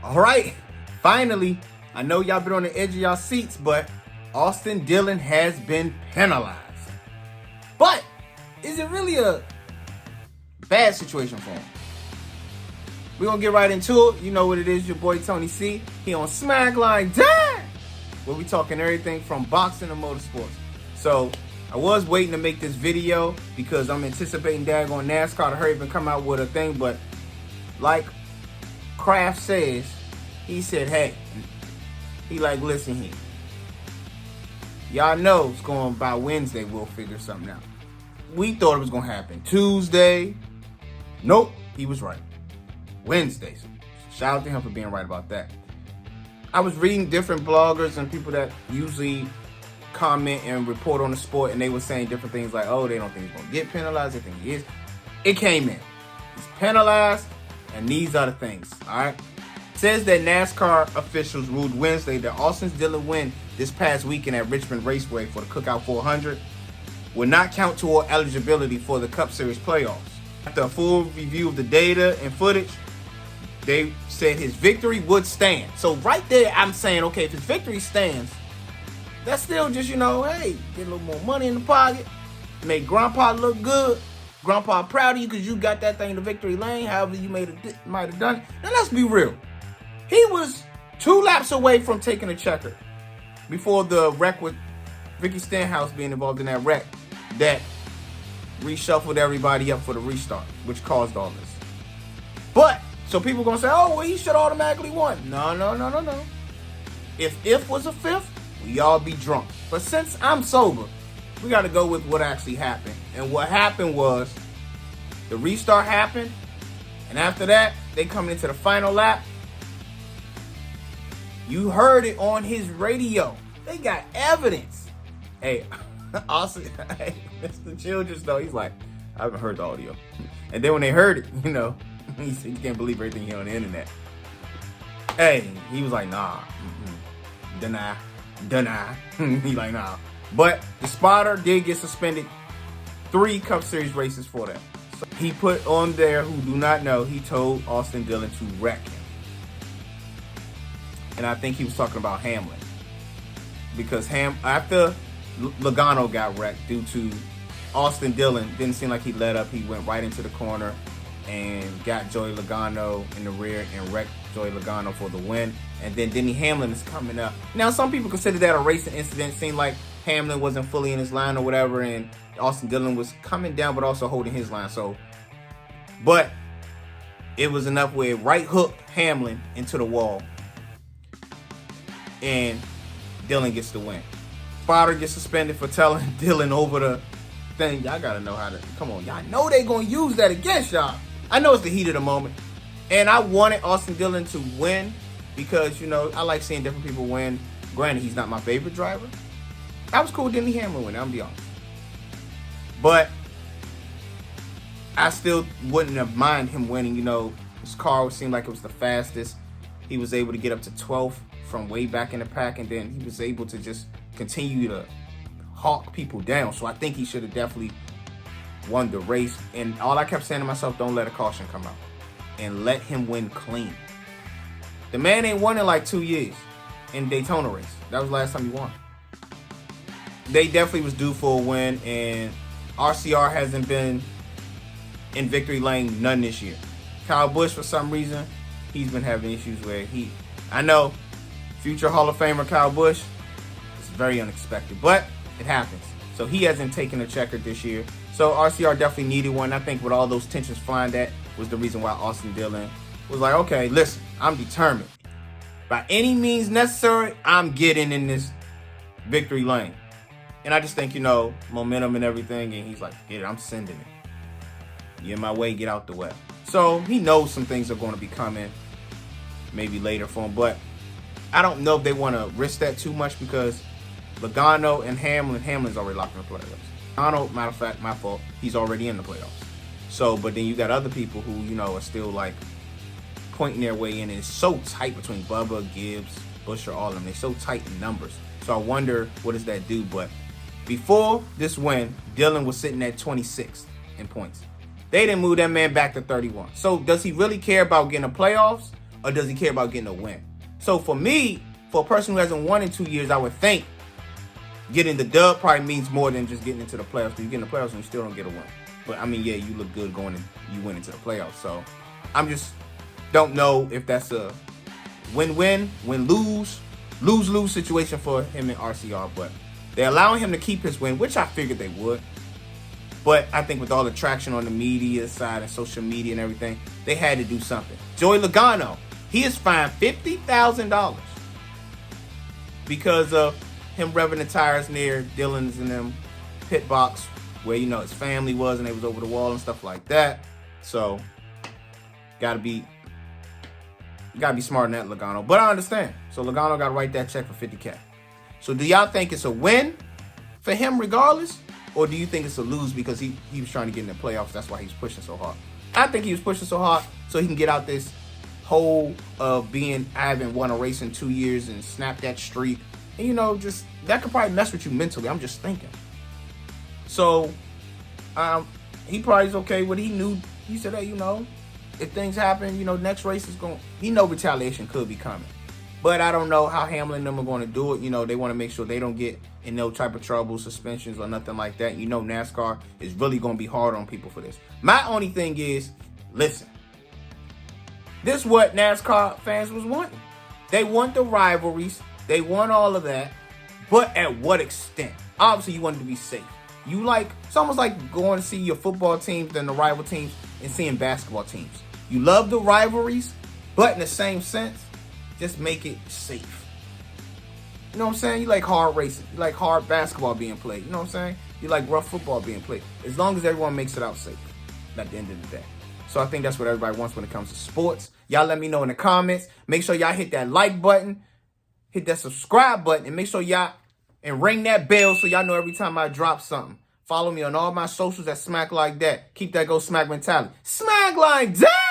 All right, finally, I know y'all been on the edge of y'all seats, but Austin Dillon has been penalized. But is it really a bad situation for him? We're going to get right into it. You know what it is, your boy Tony C. He on SMACKLIKEDAAT, where we talking everything from boxing to motorsports. So I was waiting to make this video because I'm anticipating daggone NASCAR to hurry up and come out with a thing. But like Kraft says, he said, hey, he like, listen here. Y'all know it's going by Wednesday, we'll figure something out. We thought it was going to happen Tuesday. Nope, he was right. Wednesday. So shout out to him for being right about that. I was reading different bloggers and people that usually comment and report on the sport, and they were saying different things like, oh, they don't think he's going to get penalized. They think he is. It came in. He's penalized, and these are the things, all right? It says that NASCAR officials ruled Wednesday that Austin Dillon win this past weekend at Richmond Raceway for the CookOut 400 will not count toward eligibility for the Cupseries playoffs. After a full review of the data and footage, they said his victory would stand. So right there, I'm saying, okay, if his victory stands, that's still just, you know, hey, get a little more money in the pocket, make Grandpa look good. Grandpa proud of you because you got that thing to victory lane, however you might have done it. Now, let's be real. He was 2 laps away from taking a checker before the wreck with Ricky Stenhouse being involved in that wreck that reshuffled everybody up for the restart, which caused all this. But, so people going to say, oh, well, he should automatically won. No. If was a fifth, we all be drunk. But since I'm sober, we got to go with what actually happened. And what happened was the restart happened. And after that, they coming into the final lap. You heard it on his radio. They got evidence. Hey, Austin, hey, Mr. Childress, though, he's like, I haven't heard the audio. And then when they heard it, you know, he said, you can't believe everything here on the internet. Hey, he was like, nah, deny. He like, nah. But the spotter did get suspended 3 Cup Series races for that. So he put on there, who do not know, he told Austin Dillon to wreck him. And I think he was talking about Hamlin. Because after Logano got wrecked due to Austin Dillon, didn't seem like he let up. He went right into the corner and got Joey Logano in the rear and wrecked Joey Logano for the win. And then Denny Hamlin is coming up. Now, some people consider that a racing incident. It seemed like Hamlin wasn't fully in his line or whatever, and Austin Dillon was coming down but also holding his line. So, but it was enough where it right hooked Hamlin into the wall, and Dillon gets the win. Spotter gets suspended for telling Dillon over the thing. Y'all gotta know how to, come on, y'all know they gonna use that against y'all. I know it's the heat of the moment, and I wanted Austin Dillon to win because, you know, I like seeing different people win. Granted, he's not my favorite driver. I was cool with Denny Hamlin winning, I'm gonna be honest. But I still wouldn't have minded him winning. You know, his car seemed like it was the fastest. He was able to get up to 12th from way back in the pack, and then he was able to just continue to hawk people down. So I think he should have definitely won the race. And all I kept saying to myself, don't let a caution come out. And let him win clean. The man ain't won in like 2 years in Daytona race. That was the last time he won. They definitely was due for a win, and RCR hasn't been in victory lane none this year. Kyle Busch, for some reason, he's been having issues where I know, future Hall of Famer Kyle Busch, it's very unexpected, but it happens. So he hasn't taken a checker this year. So RCR definitely needed one. I think with all those tensions flying, that was the reason why Austin Dillon was like, okay, listen, I'm determined. By any means necessary, I'm getting in this victory lane. And I just think, you know, momentum and everything. And he's like, get it, I'm sending it. You in my way, get out the way. So he knows some things are going to be coming maybe later for him. But I don't know if they want to risk that too much because Logano and Hamlin's already locked in the playoffs. Logano, matter of fact, my fault, he's already in the playoffs. So, but then you got other people who, you know, are still like pointing their way in. And it's so tight between Bubba, Gibbs, Buescher, all of them. They're so tight in numbers. So I wonder what does that do. But before this win, Dillon was sitting at 26th in points. They didn't move that man back to 31. So does he really care about getting the playoffs? or does he care about getting a win? So for me, for a person who hasn't won in 2 years, I would think getting the dub probably means more than just getting into the playoffs. Because you get in the playoffs and you still don't get a win. But I mean, yeah, you look good going and you went into the playoffs. So I'm just don't know if that's a win-win, win-lose, lose-lose situation for him and RCR. But they're allowing him to keep his win, which I figured they would. But I think with all the traction on the media side and social media and everything, they had to do something. Joey Logano, he is fined $50,000 because of him revving the tires near Dillon's and them pit box where, you know, his family was and they was over the wall and stuff like that. So, gotta be smart in that, Logano. But I understand. So Logano got to write that check for $50K. So do y'all think it's a win for him regardless? Or do you think it's a lose because he was trying to get in the playoffs? That's why he's pushing so hard. I think he was pushing so hard so he can get out this hole of I haven't won a race in 2 years and snap that streak. And, you know, just that could probably mess with you mentally. I'm just thinking. So, he probably is okay with it. He knew, he said, hey, you know, if things happen, you know, next race is going, he know retaliation could be coming. But I don't know how Hamlin and them are going to do it. You know, they want to make sure they don't get in no type of trouble, suspensions or nothing like that. You know, NASCAR is really going to be hard on people for this. My only thing is, listen, this is what NASCAR fans was wanting. They want the rivalries. They want all of that. But at what extent? Obviously, you want it to be safe. It's almost like going to see your football teams and the rival teams and seeing basketball teams. You love the rivalries, but in the same sense, just make it safe. You know what I'm saying? You like hard racing. You like hard basketball being played. You know what I'm saying? You like rough football being played. As long as everyone makes it out safe at the end of the day. So I think that's what everybody wants when it comes to sports. Y'all let me know in the comments. Make sure y'all hit that like button. Hit that subscribe button. And make sure y'all and ring that bell so y'all know every time I drop something. Follow me on all my socials at Smack Like That. Keep that go smack mentality. Smack like that!